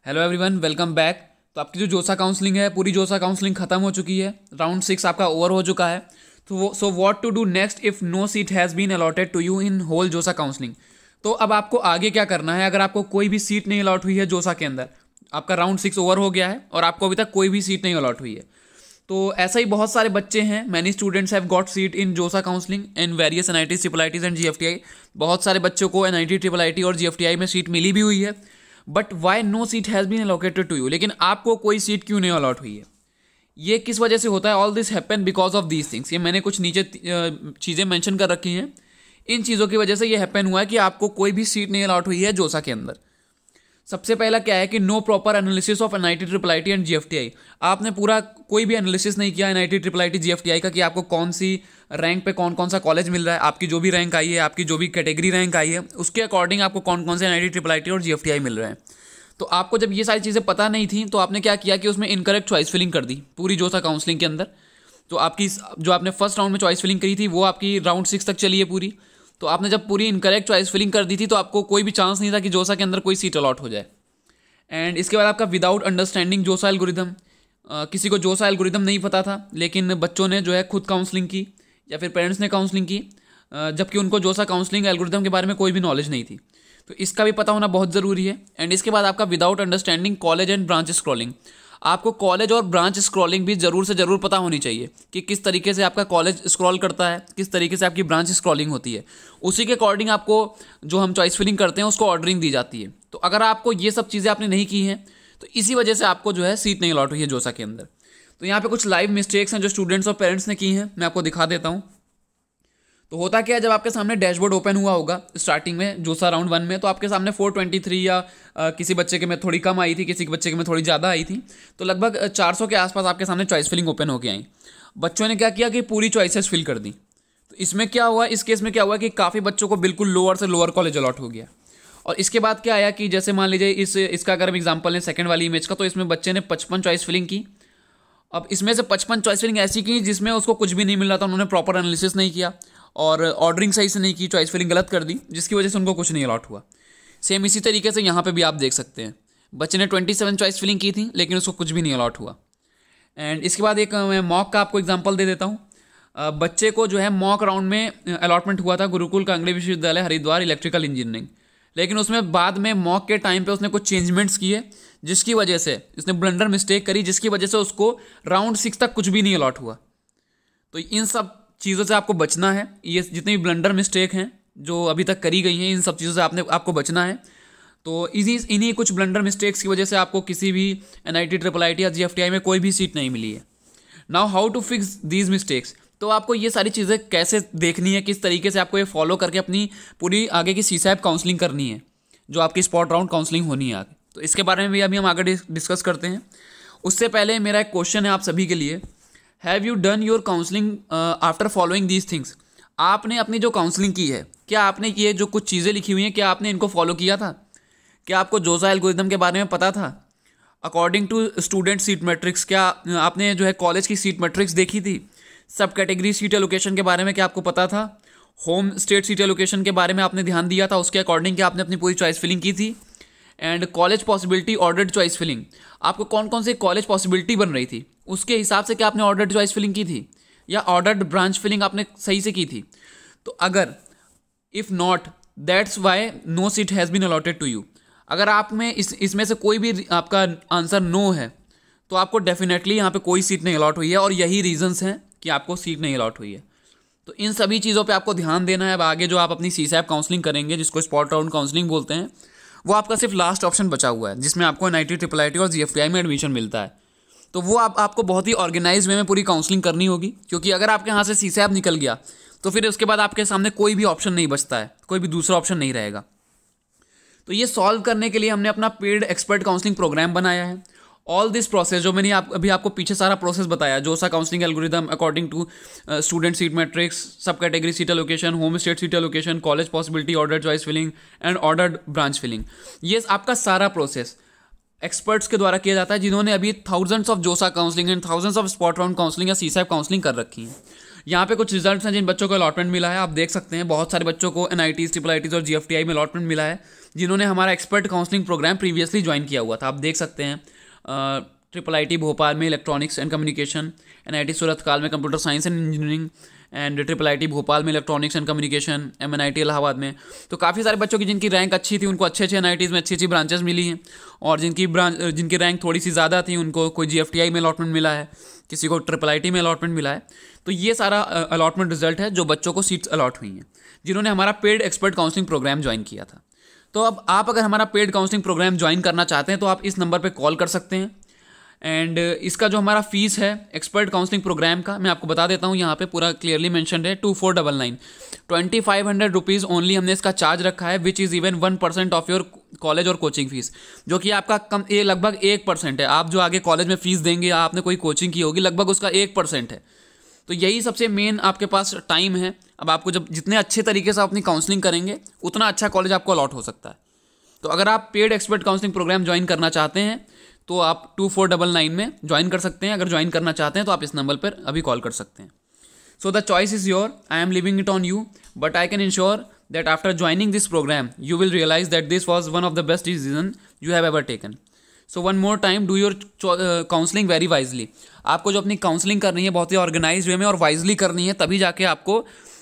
Hello everyone, welcome back. तो आपकी जो जोसा काउंसलिंग है, पूरी जोसा काउंसलिंग खत्म हो चुकी है। राउंड 6 आपका ओवर हो चुका है। तो so what to do next if no seat has been allotted to you in whole JoSAA counselling. तो अब आपको आगे क्या करना है। अगर आपको कोई भी सीट नहीं अलॉट हुई है जोसा के अंदर, आपका राउंड 6 ओवर हो गया है और आपको अभी तक कोई भी सीट नहीं अलॉट हुई है, तो ऐसा ही बहुत सारे बच्चे हैं। Many students have got seat in JoSAA counselling in various NIT, triple ITs and GFTI. बहुत सारे बच्चों को एनआईटी, ट्रिपल आईटी और जीएफटीआई में सीट मिली भी हुई है। But why no seat has been allocated to you, लेकिन आपको कोई सीट क्यों नहीं अलॉट हुई है? ये किस वजह से होता है? All this happen because of these things. ये मैंने कुछ नीचे चीज़ें मेंशन कर रखी हैं। इन चीज़ों की वजह से ये हैपन हुआ है कि आपको कोई भी सीट नहीं अलॉट हुई है जोसा के अंदर। सबसे पहला क्या है कि no proper analysis of NIT, triple IT and GFTI. आपने पूरा कोई भी एनालिसिस नहीं किया एनआईटी, ट्रिपल आईटी, जीएफटीआई का कि आपको कौन सी रैंक पे कौन कौन सा कॉलेज मिल रहा है। आपकी जो भी रैंक आई है, आपकी जो भी कैटेगरी रैंक आई है, उसके अकॉर्डिंग आपको कौन कौन से एनआईटी, ट्रिपल आईटी और जीएफटीआई मिल रहे हैं। तो आपको जब ये सारी चीज़ें पता नहीं थी तो आपने क्या किया कि उसमें इनकरेक्ट चॉइस फिलिंग कर दी पूरी जोसा काउंसलिंग के अंदर। तो आपकी जो आपने फर्स्ट राउंड में चॉइस फिलिंग करी थी वो आपकी राउंड 6 तक चली है पूरी। तो आपने जब पूरी इनकरेक्ट चॉइस फिलिंग कर दी थी तो आपको कोई भी चांस नहीं था कि जोसा के अंदर कोई सीट अलॉट हो जाए। एंड इसके बाद आपका विदाउट अंडरस्टैंडिंग जोसा एल्गोरिदम, किसी को जोसा एल्गोरिदम नहीं पता था, लेकिन बच्चों ने जो है खुद काउंसलिंग की या फिर पेरेंट्स ने काउंसलिंग की, जबकि उनको जोसा काउंसलिंग एल्गोरिदम के बारे में कोई भी नॉलेज नहीं थी। तो इसका भी पता होना बहुत ज़रूरी है। एंड इसके बाद आपका without understanding college and branch scrolling. आपको कॉलेज और ब्रांच स्क्रॉलिंग भी ज़रूर से ज़रूर पता होनी चाहिए कि किस तरीके से आपका कॉलेज स्क्रॉल करता है, किस तरीके से आपकी ब्रांच स्क्रॉलिंग होती है। उसी के अकॉर्डिंग आपको जो हम चॉइस फिलिंग करते हैं उसको ऑर्डरिंग दी जाती है। तो अगर आपको ये सब चीज़ें आपने नहीं की हैं तो इसी वजह से आपको जो है सीट नहीं अलॉट हुई है जोसा के अंदर। तो यहाँ पे कुछ लाइव मिस्टेक्स हैं जो स्टूडेंट्स और पेरेंट्स ने की हैं, मैं आपको दिखा देता हूँ। तो होता क्या है, जब आपके सामने डैशबोर्ड ओपन हुआ होगा स्टार्टिंग में जोसा राउंड 1 में, तो आपके सामने 423 या किसी बच्चे के में थोड़ी कम आई थी, किसी के बच्चे के में थोड़ी ज़्यादा आई थी। तो लगभग 400 के आसपास आपके सामने चॉइस फिलिंग ओपन होके आई। बच्चों ने क्या किया कि पूरी चॉइसेस फिल कर दी। तो इसमें क्या हुआ, इस केस में क्या हुआ कि काफ़ी बच्चों को बिल्कुल लोअर से लोअर कॉलेज अलॉट हो गया। और इसके बाद क्या आया कि जैसे मान लीजिए इसका अगर हम एग्जाम्पल लें सेकंड वाली इमेज का, तो इसमें बच्चे ने 55 चॉइस फिलिंग की। अब इसमें से 55 चॉइस फिलिंग ऐसी की जिसमें उसको कुछ भी नहीं मिल रहा था, उन्होंने प्रॉपर एनालिसिस नहीं किया और ऑर्डरिंग सही से नहीं की, चॉइस फिलिंग गलत कर दी, जिसकी वजह से उनको कुछ नहीं अलॉट हुआ। सेम इसी तरीके से यहाँ पे भी आप देख सकते हैं, बच्चे ने 27 चॉइस फिलिंग की थी लेकिन उसको कुछ भी नहीं अलॉट हुआ। एंड इसके बाद एक मैं मॉक का आपको एग्जांपल दे देता हूँ। बच्चे को जो है मॉक राउंड में अलॉटमेंट हुआ था गुरुकुल कांगड़ी विश्वविद्यालय हरिद्वार इलेक्ट्रिकल इंजीनियरिंग, लेकिन उसमें बाद में मॉक के टाइम पे उसने कुछ चेंजमेंट्स किए जिसकी वजह से उसने ब्लंडर मिस्टेक करी, जिसकी वजह से उसको राउंड 6 तक कुछ भी नहीं अलॉट हुआ। तो इन सब चीज़ों से आपको बचना है। ये जितनी भी ब्लंडर मिस्टेक हैं जो अभी तक करी गई हैं, इन सब चीज़ों से आपको बचना है। तो इन्हीं कुछ ब्लंडर मिस्टेक्स की वजह से आपको किसी भी एनआईटी, ट्रिपल आईटी या जीएफटीआई में कोई भी सीट नहीं मिली है। Now how to fix these mistakes. तो आपको ये सारी चीज़ें कैसे देखनी है, किस तरीके से आपको ये फॉलो करके अपनी पूरी आगे की सीसैप काउंसलिंग करनी है, जो आपकी स्पॉट राउंड काउंसलिंग होनी है आगे। तो इसके बारे में भी अभी हम आगे डिस्कस करते हैं। उससे पहले मेरा एक क्वेश्चन है आप सभी के लिए। Have you done your counselling after following these things. आपने अपनी जो काउंसलिंग की है, क्या आपने ये जो कुछ चीज़ें लिखी हुई हैं, क्या आपने इनको फॉलो किया था? क्या आपको जोसा एल्गोरिदम के बारे में पता था? According to student seat matrix, क्या आपने जो है कॉलेज की सीट मैट्रिक्स देखी थी? सब कैटेगरी सीट एलोकेशन के बारे में क्या आपको पता था? होम स्टेट सीट एलोकेशन के बारे में आपने ध्यान दिया था? उसके अकॉर्डिंग क्या आपने अपनी पूरी चॉइस फिलिंग की थी? And college possibility ordered choice filling, आपको कौन कौन सी कॉलेज पॉसिबिलिटी बन रही थी उसके हिसाब से क्या आपने ऑर्डर्ड चॉइस फिलिंग की थी या ऑर्डर्ड ब्रांच फिलिंग आपने सही से की थी? तो अगर if not, that's why no seat has been allotted to you. अगर आप में इसमें से कोई भी आपका आंसर नो है तो आपको डेफिनेटली यहाँ पे कोई सीट नहीं अलॉट हुई है, और यही रीजंस हैं कि आपको सीट नहीं अलॉट हुई है। तो इन सभी चीज़ों पे आपको ध्यान देना है। अब आगे जो आप अपनी सीसैप काउंसलिंग करेंगे, जिसको स्पॉट राउंड काउंसलिंग बोलते हैं, वो आपका सिर्फ लास्ट ऑप्शन बचा हुआ है, जिसमें आपको एनआईटी, ट्रिपल आईटी और जीएफटीआई में एडमिशन मिलता है। तो वो आपको बहुत ही ऑर्गेनाइज वे में पूरी काउंसलिंग करनी होगी, क्योंकि अगर आपके यहाँ से सीसैप निकल गया तो फिर उसके बाद आपके सामने कोई भी ऑप्शन नहीं बचता है, कोई भी दूसरा ऑप्शन नहीं रहेगा। तो ये सॉल्व करने के लिए हमने अपना पेड एक्सपर्ट काउंसलिंग प्रोग्राम बनाया है। ऑल दिस प्रोसेस जो मैंने अभी आपको पीछे सारा प्रोसेस बताया, JoSAA counselling algorithm according to student seat matrix, सब category seat allocation, home state seat allocation, college possibility, ordered choice filling and ordered branch filling, ये आपका सारा प्रोसेस एक्सपर्ट्स के द्वारा किया जाता है, जिन्होंने अभी थाउजेंड्स ऑफ जोसा counselling and thousands of spot round counselling या सीसैप काउंसलिंग कर रखी है। यहाँ पे कुछ रिजल्ट्स हैं जिन बच्चों को अलॉटमेंट मिला है, आप देख सकते हैं। बहुत सारे बच्चों को एनआईटीज, ट्रिपल आईटीज और जीएफटीआई में अलॉटमेंट मिला है, जिन्होंने हमारा expert counselling programme previously join किया हुआ था। आप देख सकते हैं IIIT भोपाल में electronics and communication, NIT Surathkal में computer science and engineering, and IIIT Bhopal में electronics and communication, MNIT Allahabad में। तो काफ़ी सारे बच्चों की जिनकी रैंक अच्छी थी उनको अच्छे NITs में अच्छी ब्रांचेस मिली हैं, और जिनकी रैंक थोड़ी सी ज़्यादा थी उनको कोई GFTI में अलॉटमेंट मिला है, किसी को IIIT में अलॉटमेंट मिला है। तो ये सारा अलॉटमेंट रिजल्ट है जो बच्चों को सीट्स अलॉट हुई हैं जिन्होंने हमारा paid expert counselling programme join किया था। तो अब आप अगर हमारा पेड काउंसलिंग प्रोग्राम ज्वाइन करना चाहते हैं तो आप इस नंबर पर कॉल कर सकते हैं। एंड इसका जो हमारा फीस है एक्सपर्ट काउंसलिंग प्रोग्राम का, मैं आपको बता देता हूँ, यहाँ पे पूरा क्लियरली मेंशन्ड है, 2499 2500 रुपीज़ ओनली हमने इसका चार्ज रखा है, which is even 1% of your college और कोचिंग फीस, जो कि आपका लगभग 1% है। आप जो आगे कॉलेज में फीस देंगे, आपने कोई कोचिंग की होगी, लगभग उसका 1% है। तो यही सबसे मेन आपके पास टाइम है। अब आपको जब जितने अच्छे तरीके से अपनी काउंसलिंग करेंगे उतना अच्छा कॉलेज आपको अलॉट हो सकता है। तो अगर आप paid expert counselling programme join करना चाहते हैं तो आप 2499 में ज्वाइन कर सकते हैं। अगर ज्वाइन करना चाहते हैं तो आप इस नंबर पर अभी कॉल कर सकते हैं। So the choice is your, I am living it on you, but I can ensure that after joining this programme you will realise that this was one of the best decision you have ever taken. So one more time, do your counselling very wisely. आपको जो अपनी counselling करनी है बहुत ही organise way में और wisely करनी है, तभी जाके आपको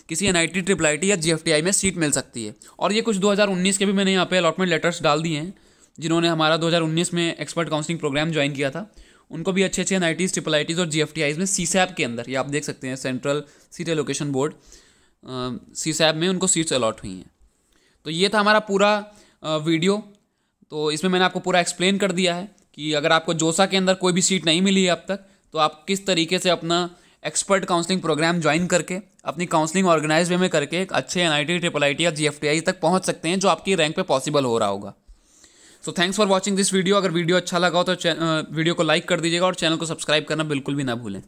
किसी NIT IIIT या GFTI में सीट मिल सकती है। और ये कुछ 2019 के भी मैंने यहाँ पे अलॉटमेंट लेटर्स डाल दिए हैं, जिन्होंने हमारा 2019 में एक्सपर्ट काउंसलिंग प्रोग्राम ज्वाइन किया था, उनको भी अच्छे NITs IIITs और GFTIs में CSAP के अंदर, ये आप देख सकते हैं central seat allocation board, CSAP में उनको सीट्स अलॉट हुई हैं। तो ये था हमारा पूरा वीडियो। तो इसमें मैंने आपको पूरा एक्सप्लेन कर दिया है कि अगर आपको जोसा के अंदर कोई भी सीट नहीं मिली है अब तक, तो आप किस तरीके से अपना एक्सपर्ट काउंसलिंग प्रोग्राम ज्वाइन करके अपनी काउंसलिंग ऑर्गेनाइज वे में करके एक अच्छे NIT IIIT या GFTI तक पहुंच सकते हैं, जो आपकी रैंक पे पॉसिबल हो रहा होगा। So thanks for watching this video. अगर वीडियो अच्छा लगा हो तो वीडियो को लाइक कर दीजिएगा और चैनल को सब्सक्राइब करना बिल्कुल भी ना भूलें।